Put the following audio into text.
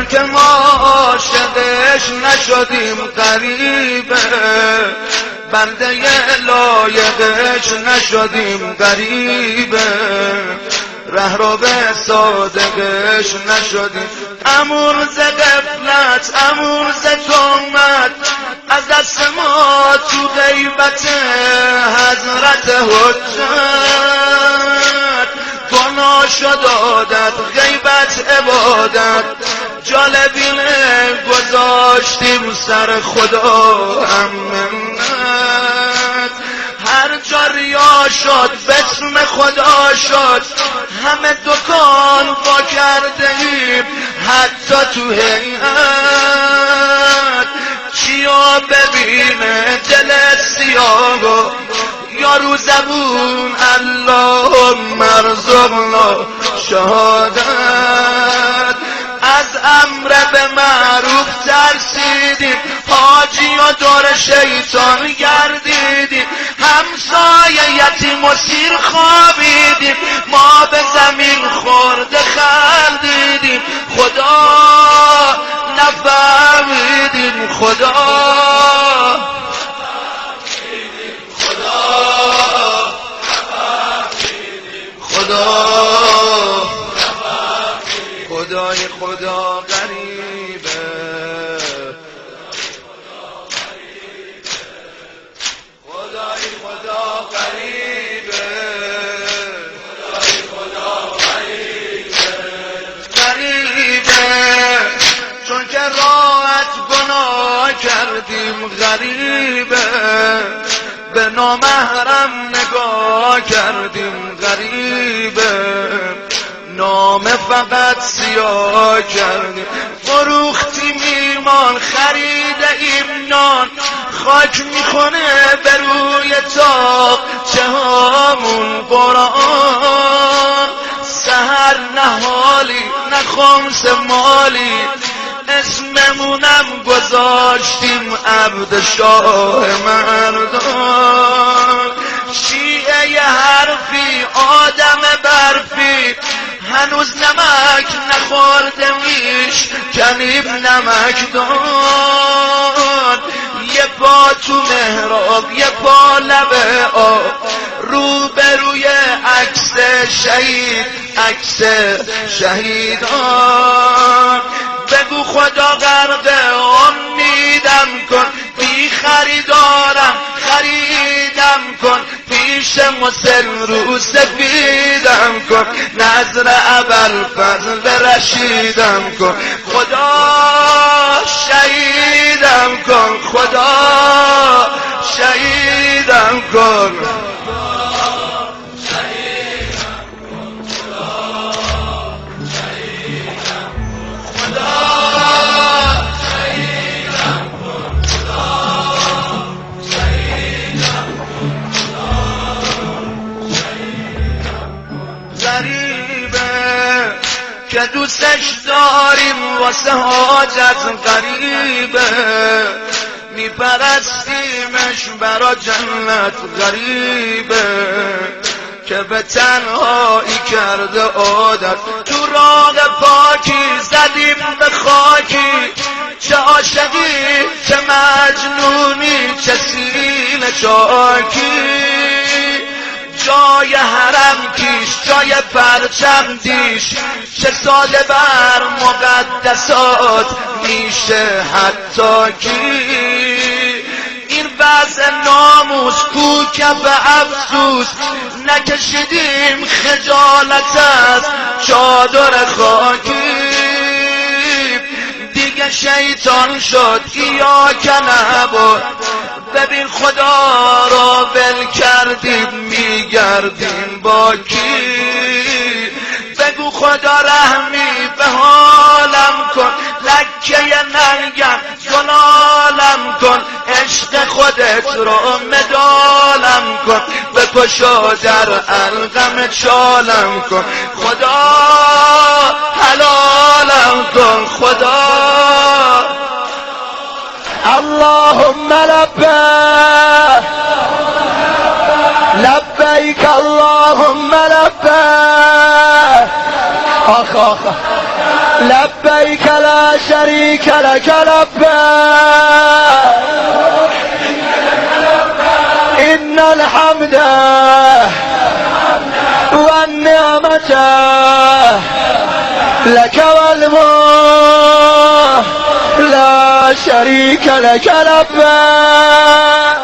که ما عاشقش نشدیم غریبه، بنده لایقش نشدیم غریبه، رهرو صادقش نشدیم. امون ز غفلت امون ز تهمت از دست ما تو غیبت حضرت حجت. گناه شد عادت غیبت عبادت، جالبینه گذاشتیم سر خدا هم منت. هر جا ریا شد بسم خدا شد، همه دکان با کرده ایم حتی تو هیئت. کیا ببینه دل سیاه یا رو زبون اللهم ارزقنا شهادت. از امر به معروف ترسیدیم، حاجی و دور شیطان گردیدیم، همسایه یتیم و سیر خوابیدیم، ما به زمین خورده خندیدیم، خدا نفهمیدیم، خدا خدای خدا غریبه، خدای خدا غریبه، خدای خدا غریبه، غریبه چون که راحت گناه کردیم، غریبه به نامحرم نگاه کردیم، غریبه نام فقط سیاه کردیم. فروختیم ایمان خریده ایم نان، خاک میخونه به روی تاق چهامون قرآن. سحر نهالی نه خمس مالی، اسممونم گذاشتیم عبد شاه مردان. شیعه حرفی آدم برفی، هنوز نمک نخورده میش کنیم نمکدان. یه پا تو محراب یه پا لب آب، روبروی عکس شهید عکس شهیدان. بگو خدا غرق امیدم کن، بی خریدارم خریدم کن، پیش مسلم رو سفیدم کن، نظر ابوالفضل رشیدم کن، خدا شهیدم کن، خدا شهیدم کن. که دوستش داریم واسه حاجت غریبه، میپرستیمش برا جنت غریبه، که به تنهایی کرده عادت. تو راه پاکی زدیم به خاکی، چه عاشقی چه مجنونی چه سینه چاکی. جای حرم کیش جای پرچم دیش، چه ساده بر مقدسات میشه حتی کی. این وضع ناموس کو کف افسوس، نکشیدیم خجالت از چادر خاکی. دیگه شیطان شد یا کنبود، ببین خدا را ول کردیم میگردیم با کی. بگو خدا رحمی به حالم کن، لکه ننگم زلالم کن، عشق خودت رو مدالم کن، بکشا در القم چالم کن، خدا حلالم کن، خدا. اللهم لبیک لبیک اللهم لبیک. آخ آخ لبيك لا شريك لك لبيك إن الحمد والنعمة لك والملك لا شريك لك لبيك